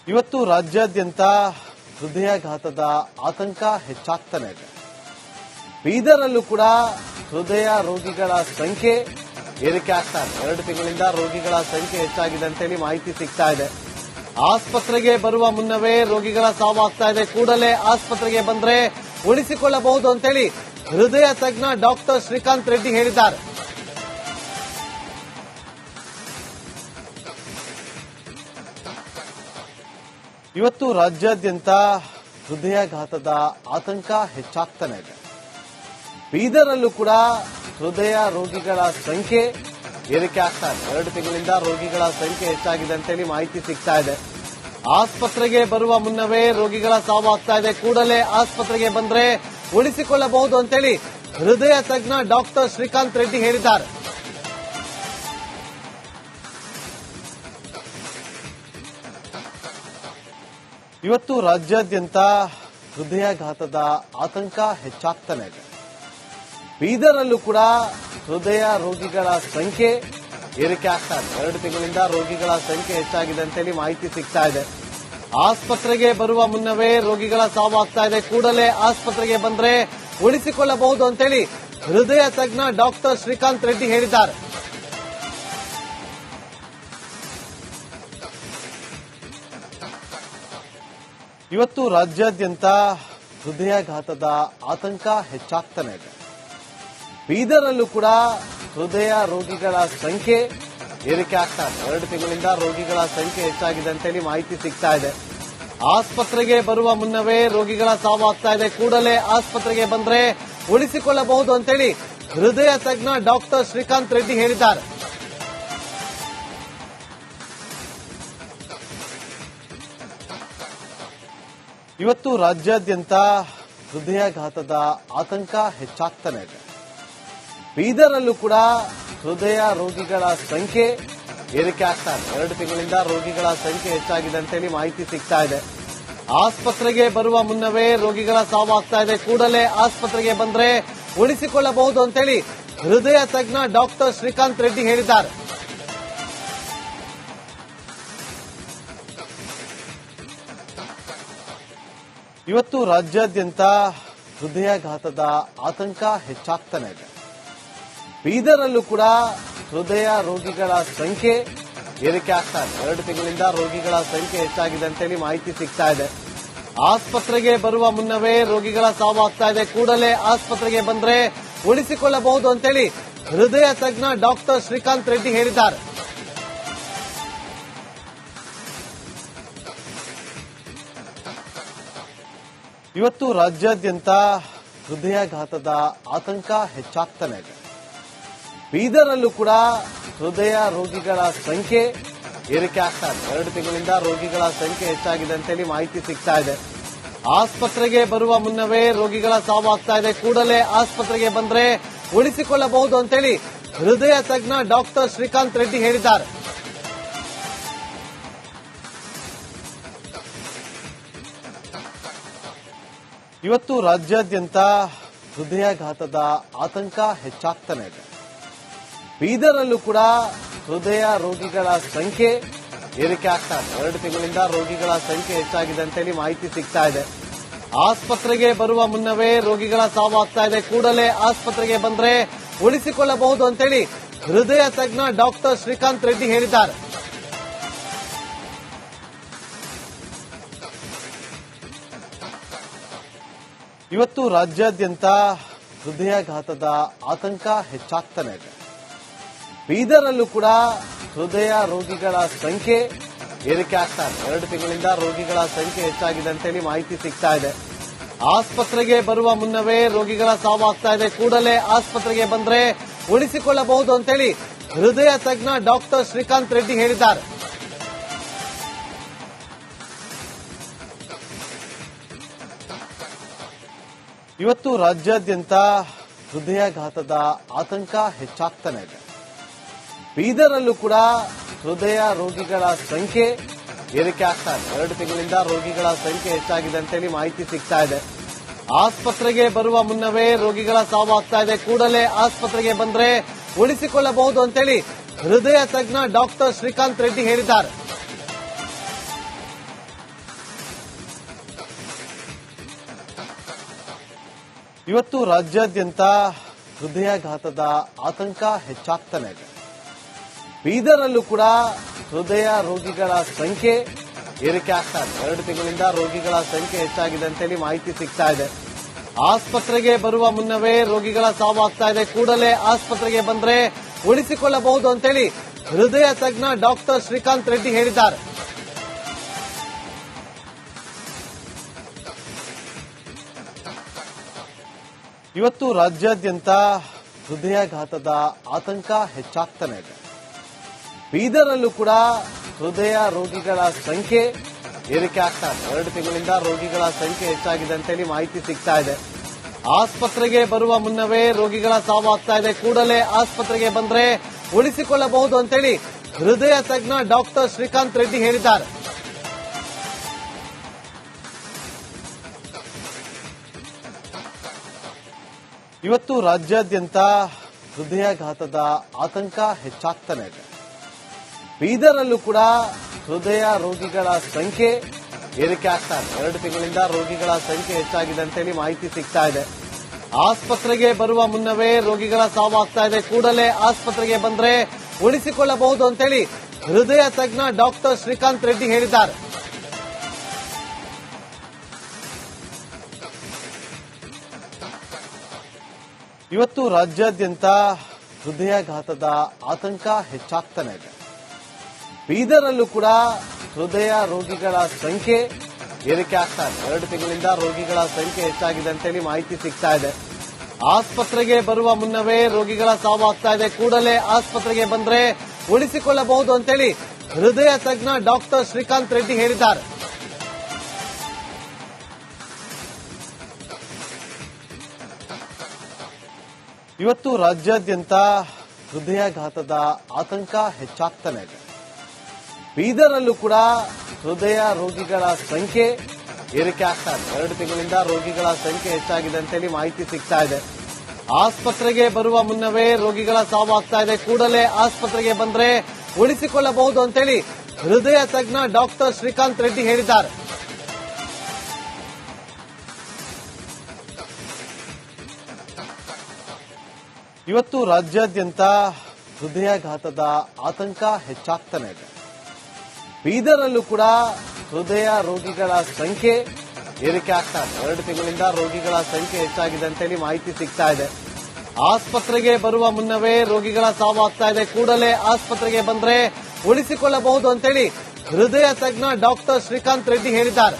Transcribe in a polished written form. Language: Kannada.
ಇವತ್ತು ರಾಜ್ಯಾದ್ಯಂತ ಹೃದಯಾಘಾತದ ಆತಂಕ ಹೆಚ್ಚಾಗ್ತಾನೆ ಇದೆ. ಬೀದರಲ್ಲೂ ಕೂಡ ಹೃದಯ ರೋಗಿಗಳ ಸಂಖ್ಯೆ ಏರಿಕೆ ಆಗ್ತಾ ಇದೆ. 2 ತಿಂಗಳಿಂದ ರೋಗಿಗಳ ಸಂಖ್ಯೆ ಹೆಚ್ಚಾಗಿದೆ ಅಂತೇಳಿ ಮಾಹಿತಿ ಸಿಗ್ತಾ ಇದೆ. ಆಸ್ಪತ್ರೆಗೆ ಬರುವ ಮುನ್ನವೇ ರೋಗಿಗಳ ಸಾವಾಗ್ತಾ ಇದೆ. ಕೂಡಲೇ ಆಸ್ಪತ್ರೆಗೆ ಬಂದ್ರೆ ಉಳಿಸಿಕೊಳ್ಳಬಹುದು ಅಂತೇಳಿ ಹೃದಯ ತಜ್ಞ ಡಾಕ್ಟರ್ ಶ್ರೀಕಾಂತ್ ರೆಡ್ಡಿ ಹೇಳಿದ್ದಾರೆ. ಇವತ್ತು ರಾಜ್ಯಾದ್ಯಂತ ಹೃದಯಾಘಾತದ ಆತಂಕ ಹೆಚ್ಚಾಗ್ತಾನೆ ಇದೆ. ಬೀದರಲ್ಲೂ ಕೂಡ ಹೃದಯ ರೋಗಿಗಳ ಸಂಖ್ಯೆ ಏರಿಕೆ ಆಗ್ತಾ ಇದೆ. 2 ತಿಂಗಳಿಂದ ರೋಗಿಗಳ ಸಂಖ್ಯೆ ಹೆಚ್ಚಾಗಿದೆ ಅಂತೇಳಿ ಮಾಹಿತಿ ಸಿಗ್ತಾ ಇದೆ. ಆಸ್ಪತ್ರೆಗೆ ಬರುವ ಮುನ್ನವೇ ರೋಗಿಗಳ ಸಾವಾಗ್ತಾ ಇದೆ. ಕೂಡಲೇ ಆಸ್ಪತ್ರೆಗೆ ಬಂದ್ರೆ ಉಳಿಸಿಕೊಳ್ಳಬಹುದು ಅಂತೇಳಿ ಹೃದಯ ತಜ್ಞ ಡಾಕ್ಟರ್ ಶ್ರೀಕಾಂತ್ ರೆಡ್ಡಿ ಹೇಳಿದ್ದಾರೆ. ಇವತ್ತು ರಾಜ್ಯಾದ್ಯಂತ ಹೃದಯಾಘಾತದ ಆತಂಕ ಹೆಚ್ಚಾಗ್ತಾನೆ ಇದೆ. ಬೀದರಲ್ಲೂ ಕೂಡ ಹೃದಯ ರೋಗಿಗಳ ಸಂಖ್ಯೆ ಏರಿಕೆ ಆಗ್ತಾ ಇದೆ. 2 ತಿಂಗಳಿಂದ ರೋಗಿಗಳ ಸಂಖ್ಯೆ ಹೆಚ್ಚಾಗಿದೆ ಅಂತೇಳಿ ಮಾಹಿತಿ ಸಿಗ್ತಾ ಇದೆ. ಆಸ್ಪತ್ರೆಗೆ ಬರುವ ಮುನ್ನವೇ ರೋಗಿಗಳ ಸಾವಾಗ್ತಾ ಇದೆ. ಕೂಡಲೇ ಆಸ್ಪತ್ರೆಗೆ ಬಂದ್ರೆ ಉಳಿಸಿಕೊಳ್ಳಬಹುದು ಅಂತೇಳಿ ಹೃದಯ ತಜ್ಞ ಡಾಕ್ಟರ್ ಶ್ರೀಕಾಂತ್ ರೆಡ್ಡಿ ಹೇಳಿದ್ದಾರೆ. ಇವತ್ತು ರಾಜ್ಯಾದ್ಯಂತ ಹೃದಯಾಘಾತದ ಆತಂಕ ಹೆಚ್ಚಾಗ್ತಾನೆ ಇದೆ. ಬೀದರಲ್ಲೂ ಕೂಡ ಹೃದಯ ರೋಗಿಗಳ ಸಂಖ್ಯೆ ಏರಿಕೆ ಆಗ್ತಾ ಇದೆ. 2 ತಿಂಗಳಿಂದ ರೋಗಿಗಳ ಸಂಖ್ಯೆ ಹೆಚ್ಚಾಗಿದೆ ಅಂತೇಳಿ ಮಾಹಿತಿ ಸಿಗ್ತಾ ಇದೆ. ಆಸ್ಪತ್ರೆಗೆ ಬರುವ ಮುನ್ನವೇ ರೋಗಿಗಳ ಸಾವಾಗ್ತಾ ಇದೆ. ಕೂಡಲೇ ಆಸ್ಪತ್ರೆಗೆ ಬಂದ್ರೆ ಉಳಿಸಿಕೊಳ್ಳಬಹುದು ಅಂತೇಳಿ ಹೃದಯ ತಜ್ಞ ಡಾಕ್ಟರ್ ಶ್ರೀಕಾಂತ್ ರೆಡ್ಡಿ ಹೇಳಿದ್ದಾರೆ. ಇವತ್ತು ರಾಜ್ಯಾದ್ಯಂತ ಹೃದಯಾಘಾತದ ಆತಂಕ ಹೆಚ್ಚಾಗ್ತಾನೆ ಇದೆ. ಬೀದರಲ್ಲೂ ಕೂಡ ಹೃದಯ ರೋಗಿಗಳ ಸಂಖ್ಯೆ ಏರಿಕೆ ಆಗ್ತಾ ಇದೆ. 2 ತಿಂಗಳಿಂದ ರೋಗಿಗಳ ಸಂಖ್ಯೆ ಹೆಚ್ಚಾಗಿದೆ ಅಂತೇಳಿ ಮಾಹಿತಿ ಸಿಗ್ತಾ ಇದೆ. ಆಸ್ಪತ್ರೆಗೆ ಬರುವ ಮುನ್ನವೇ ರೋಗಿಗಳ ಸಾವಾಗ್ತಾ ಇದೆ. ಕೂಡಲೇ ಆಸ್ಪತ್ರೆಗೆ ಬಂದ್ರೆ ಉಳಿಸಿಕೊಳ್ಳಬಹುದು ಅಂತೇಳಿ ಹೃದಯ ತಜ್ಞ ಡಾಕ್ಟರ್ ಶ್ರೀಕಾಂತ್ ರೆಡ್ಡಿ ಹೇಳಿದ್ದಾರೆ. ಇವತ್ತು ರಾಜ್ಯಾದ್ಯಂತ ಹೃದಯಾಘಾತದ ಆತಂಕ ಹೆಚ್ಚಾಗ್ತಾನೆ ಇದೆ. ಬೀದರಲ್ಲೂ ಕೂಡ ಹೃದಯ ರೋಗಿಗಳ ಸಂಖ್ಯೆ ಏರಿಕೆ ಆಗ್ತಾ ಇದೆ. 2 ತಿಂಗಳಿಂದ ರೋಗಿಗಳ ಸಂಖ್ಯೆ ಹೆಚ್ಚಾಗಿದೆ ಅಂತೇಳಿ ಮಾಹಿತಿ ಸಿಗ್ತಾ ಇದೆ. ಆಸ್ಪತ್ರೆಗೆ ಬರುವ ಮುನ್ನವೇ ರೋಗಿಗಳ ಸಾವಾಗ್ತಾ ಇದೆ. ಕೂಡಲೇ ಆಸ್ಪತ್ರೆಗೆ ಬಂದ್ರೆ ಉಳಿಸಿಕೊಳ್ಳಬಹುದು ಅಂತೇಳಿ ಹೃದಯ ತಜ್ಞ ಡಾಕ್ಟರ್ ಶ್ರೀಕಾಂತ್ ರೆಡ್ಡಿ ಹೇಳಿದ್ದಾರೆ. ಇವತ್ತು ರಾಜ್ಯಾದ್ಯಂತ ಹೃದಯಾಘಾತದ ಆತಂಕ ಹೆಚ್ಚಾಗ್ತಾನೆ ಇದೆ. ಬೀದರಲ್ಲೂ ಕೂಡ ಹೃದಯ ರೋಗಿಗಳ ಸಂಖ್ಯೆ ಏರಿಕೆ ಆಗ್ತಾ ಇದೆ. 2 ತಿಂಗಳಿಂದ ರೋಗಿಗಳ ಸಂಖ್ಯೆ ಹೆಚ್ಚಾಗಿದೆ ಅಂತೇಳಿ ಮಾಹಿತಿ ಸಿಗ್ತಾ ಇದೆ. ಆಸ್ಪತ್ರೆಗೆ ಬರುವ ಮುನ್ನವೇ ರೋಗಿಗಳ ಸಾವಾಗ್ತಾ ಇದೆ. ಕೂಡಲೇ ಆಸ್ಪತ್ರೆಗೆ ಬಂದ್ರೆ ಉಳಿಸಿಕೊಳ್ಳಬಹುದು ಅಂತೇಳಿ ಹೃದಯ ತಜ್ಞ ಡಾಕ್ಟರ್ ಶ್ರೀಕಾಂತ್ ರೆಡ್ಡಿ ಹೇಳಿದ್ದಾರೆ. ಇವತ್ತು ರಾಜ್ಯಾದ್ಯಂತ ಹೃದಯಾಘಾತದ ಆತಂಕ ಹೆಚ್ಚಾಗ್ತಾನೆ ಇದೆ. ಬೀದರಲ್ಲೂ ಕೂಡ ಹೃದಯ ರೋಗಿಗಳ ಸಂಖ್ಯೆ ಏರಿಕೆ ಆಗ್ತಾ ಇದೆ. 2 ತಿಂಗಳಿಂದ ರೋಗಿಗಳ ಸಂಖ್ಯೆ ಹೆಚ್ಚಾಗಿದೆ ಅಂತೇಳಿ ಮಾಹಿತಿ ಸಿಗ್ತಾ ಇದೆ. ಆಸ್ಪತ್ರೆಗೆ ಬರುವ ಮುನ್ನವೇ ರೋಗಿಗಳ ಸಾವಾಗ್ತಾ ಇದೆ. ಕೂಡಲೇ ಆಸ್ಪತ್ರೆಗೆ ಬಂದ್ರೆ ಉಳಿಸಿಕೊಳ್ಳಬಹುದು ಅಂತೇಳಿ ಹೃದಯ ತಜ್ಞ ಡಾಕ್ಟರ್ ಶ್ರೀಕಾಂತ್ ರೆಡ್ಡಿ ಹೇಳಿದ್ದಾರೆ. ಇವತ್ತು ರಾಜ್ಯಾದ್ಯಂತ ಹೃದಯಾಘಾತದ ಆತಂಕ ಹೆಚ್ಚಾಗ್ತಾನೆ ಇದೆ. ಬೀದರಲ್ಲೂ ಕೂಡ ಹೃದಯ ರೋಗಿಗಳ ಸಂಖ್ಯೆ ಏರಿಕೆ ಆಗ್ತಾ ಇದೆ. 2 ತಿಂಗಳಿಂದ ರೋಗಿಗಳ ಸಂಖ್ಯೆ ಹೆಚ್ಚಾಗಿದೆ ಅಂತೇಳಿ ಮಾಹಿತಿ ಸಿಗ್ತಾ ಇದೆ. ಆಸ್ಪತ್ರೆಗೆ ಬರುವ ಮುನ್ನವೇ ರೋಗಿಗಳ ಸಾವಾಗ್ತಾ ಇದೆ. ಕೂಡಲೇ ಆಸ್ಪತ್ರೆಗೆ ಬಂದ್ರೆ ಉಳಿಸಿಕೊಳ್ಳಬಹುದು ಅಂತೇಳಿ ಹೃದಯ ತಜ್ಞ ಡಾಕ್ಟರ್ ಶ್ರೀಕಾಂತ್ ರೆಡ್ಡಿ ಹೇಳಿದ್ದಾರೆ. ಇವತ್ತು ರಾಜ್ಯಾದ್ಯಂತ ಹೃದಯಾಘಾತದ ಆತಂಕ ಹೆಚ್ಚಾಗ್ತಾನೆ ಇದೆ. ಬೀದರಲ್ಲೂ ಕೂಡ ಹೃದಯ ರೋಗಿಗಳ ಸಂಖ್ಯೆ ಏರಿಕೆ ಆಗ್ತಾ ಇದೆ. 2 ತಿಂಗಳಿಂದ ರೋಗಿಗಳ ಸಂಖ್ಯೆ ಹೆಚ್ಚಾಗಿದೆ ಅಂತೇಳಿ ಮಾಹಿತಿ ಸಿಗ್ತಾ ಇದೆ. ಆಸ್ಪತ್ರೆಗೆ ಬರುವ ಮುನ್ನವೇ ರೋಗಿಗಳ ಸಾವಾಗ್ತಾ ಇದೆ. ಕೂಡಲೇ ಆಸ್ಪತ್ರೆಗೆ ಬಂದ್ರೆ ಉಳಿಸಿಕೊಳ್ಳಬಹುದು ಅಂತೇಳಿ ಹೃದಯ ತಜ್ಞ ಡಾಕ್ಟರ್ ಶ್ರೀಕಾಂತ್ ರೆಡ್ಡಿ ಹೇಳಿದ್ದಾರೆ. ಇವತ್ತು ರಾಜ್ಯಾದ್ಯಂತ ಹೃದಯಾಘಾತದ ಆತಂಕ ಹೆಚ್ಚಾಗ್ತಾನೆ ಇದೆ. ಬೀದರಲ್ಲೂ ಕೂಡ ಹೃದಯ ರೋಗಿಗಳ ಸಂಖ್ಯೆ ಏರಿಕೆ ಆಗ್ತಾ ಇದೆ. 2 ತಿಂಗಳಿಂದ ರೋಗಿಗಳ ಸಂಖ್ಯೆ ಹೆಚ್ಚಾಗಿದೆ ಅಂತೇಳಿ ಮಾಹಿತಿ ಸಿಗ್ತಾ ಇದೆ. ಆಸ್ಪತ್ರೆಗೆ ಬರುವ ಮುನ್ನವೇ ರೋಗಿಗಳ ಸಾವಾಗ್ತಾ ಇದೆ. ಕೂಡಲೇ ಆಸ್ಪತ್ರೆಗೆ ಬಂದ್ರೆ ಉಳಿಸಿಕೊಳ್ಳಬಹುದು ಅಂತೇಳಿ ಹೃದಯ ತಜ್ಞ ಡಾಕ್ಟರ್ ಶ್ರೀಕಾಂತ್ ರೆಡ್ಡಿ ಹೇಳಿದ್ದಾರೆ. ಇವತ್ತು ರಾಜ್ಯಾದ್ಯಂತ ಹೃದಯಾಘಾತದ ಆತಂಕ ಹೆಚ್ಚಾಗ್ತಾನೆ ಇದೆ. ಬೀದರಲ್ಲೂ ಕೂಡ ಹೃದಯ ರೋಗಿಗಳ ಸಂಖ್ಯೆ ಏರಿಕೆ ಆಗ್ತಾ ಇದೆ. 2 ತಿಂಗಳಿಂದ ರೋಗಿಗಳ ಸಂಖ್ಯೆ ಹೆಚ್ಚಾಗಿದೆ ಅಂತೇಳಿ ಮಾಹಿತಿ ಸಿಗ್ತಾ ಇದೆ. ಆಸ್ಪತ್ರೆಗೆ ಬರುವ ಮುನ್ನವೇ ರೋಗಿಗಳ ಸಾವಾಗ್ತಾ ಇದೆ. ಕೂಡಲೇ ಆಸ್ಪತ್ರೆಗೆ ಬಂದ್ರೆ ಉಳಿಸಿಕೊಳ್ಳಬಹುದು ಅಂತೇಳಿ ಹೃದಯ ತಜ್ಞ ಡಾಕ್ಟರ್ ಶ್ರೀಕಾಂತ್ ರೆಡ್ಡಿ ಹೇಳಿದ್ದಾರೆ. ಇವತ್ತು ರಾಜ್ಯಾದ್ಯಂತ ಹೃದಯಾಘಾತದ ಆತಂಕ ಹೆಚ್ಚಾಗ್ತಾನೆ ಇದೆ. ಬೀದರಲ್ಲೂ ಕೂಡ ಹೃದಯ ರೋಗಿಗಳ ಸಂಖ್ಯೆ ಏರಿಕೆ ಆಗ್ತಾ ಇದೆ. 2 ತಿಂಗಳಿಂದ ರೋಗಿಗಳ ಸಂಖ್ಯೆ ಹೆಚ್ಚಾಗಿದೆ ಅಂತೇಳಿ ಮಾಹಿತಿ ಸಿಗ್ತಾ ಇದೆ. ಆಸ್ಪತ್ರೆಗೆ ಬರುವ ಮುನ್ನವೇ ರೋಗಿಗಳ ಸಾವಾಗ್ತಾ ಇದೆ. ಕೂಡಲೇ ಆಸ್ಪತ್ರೆಗೆ ಬಂದ್ರೆ ಉಳಿಸಿಕೊಳ್ಳಬಹುದು ಅಂತೇಳಿ ಹೃದಯ ತಜ್ಞ ಡಾಕ್ಟರ್ ಶ್ರೀಕಾಂತ್ ರೆಡ್ಡಿ ಹೇಳಿದ್ದಾರೆ. ಇವತ್ತು ರಾಜ್ಯಾದ್ಯಂತ ಹೃದಯಾಘಾತದ ಆತಂಕ ಹೆಚ್ಚಾಗ್ತಾನೆ ಇದೆ. ಬೀದರಲ್ಲೂ ಕೂಡ ಹೃದಯ ರೋಗಿಗಳ ಸಂಖ್ಯೆ ಏರಿಕೆ ಆಗ್ತಾ ಇದೆ. 2 ತಿಂಗಳಿಂದ ರೋಗಿಗಳ ಸಂಖ್ಯೆ ಹೆಚ್ಚಾಗಿದೆ ಅಂತೇಳಿ ಮಾಹಿತಿ ಸಿಗ್ತಾ ಇದೆ. ಆಸ್ಪತ್ರೆಗೆ ಬರುವ ಮುನ್ನವೇ ರೋಗಿಗಳ ಸಾವಾಗ್ತಾ ಇದೆ. ಕೂಡಲೇ ಆಸ್ಪತ್ರೆಗೆ ಬಂದ್ರೆ ಉಳಿಸಿಕೊಳ್ಳಬಹುದು ಅಂತೇಳಿ ಹೃದಯ ತಜ್ಞ ಡಾಕ್ಟರ್ ಶ್ರೀಕಾಂತ್ ರೆಡ್ಡಿ ಹೇಳಿದ್ದಾರೆ. ಇವತ್ತು ರಾಜ್ಯಾದ್ಯಂತ ಹೃದಯಾಘಾತದ ಆತಂಕ ಹೆಚ್ಚಾಗ್ತಾನೆ ಇದೆ. ಬೀದರಲ್ಲೂ ಕೂಡ ಹೃದಯ ರೋಗಿಗಳ ಸಂಖ್ಯೆ ಏರಿಕೆ ಆಗ್ತಾ ಇದೆ. 2 ತಿಂಗಳಿಂದ ರೋಗಿಗಳ ಸಂಖ್ಯೆ ಹೆಚ್ಚಾಗಿದೆ ಅಂತೇಳಿ ಮಾಹಿತಿ ಸಿಗ್ತಾ ಇದೆ. ಆಸ್ಪತ್ರೆಗೆ ಬರುವ ಮುನ್ನವೇ ರೋಗಿಗಳ ಸಾವಾಗ್ತಾ ಇದೆ. ಕೂಡಲೇ ಆಸ್ಪತ್ರೆಗೆ ಬಂದ್ರೆ ಉಳಿಸಿಕೊಳ್ಳಬಹುದು ಅಂತೇಳಿ ಹೃದಯ ತಜ್ಞ ಡಾಕ್ಟರ್ ಶ್ರೀಕಾಂತ್ ರೆಡ್ಡಿ ಹೇಳಿದ್ದಾರೆ. ಇವತ್ತು ರಾಜ್ಯಾದ್ಯಂತ ಹೃದಯಾಘಾತದ ಆತಂಕ ಹೆಚ್ಚಾಗ್ತಾನೆ ಇದೆ. ಬೀದರಲ್ಲೂ ಕೂಡ ಹೃದಯ ರೋಗಿಗಳ ಸಂಖ್ಯೆ ಏರಿಕೆ ಆಗ್ತಾ ಇದೆ. 2 ತಿಂಗಳಿಂದ ರೋಗಿಗಳ ಸಂಖ್ಯೆ ಹೆಚ್ಚಾಗಿದೆ ಅಂತೇಳಿ ಮಾಹಿತಿ ಸಿಗ್ತಾ ಇದೆ. ಆಸ್ಪತ್ರೆಗೆ ಬರುವ ಮುನ್ನವೇ ರೋಗಿಗಳ ಸಾವಾಗ್ತಾ ಇದೆ. ಕೂಡಲೇ ಆಸ್ಪತ್ರೆಗೆ ಬಂದ್ರೆ ಉಳಿಸಿಕೊಳ್ಳಬಹುದು ಅಂತೇಳಿ ಹೃದಯ ತಜ್ಞ ಡಾಕ್ಟರ್ ಶ್ರೀಕಾಂತ್ ರೆಡ್ಡಿ ಹೇಳಿದ್ದಾರೆ.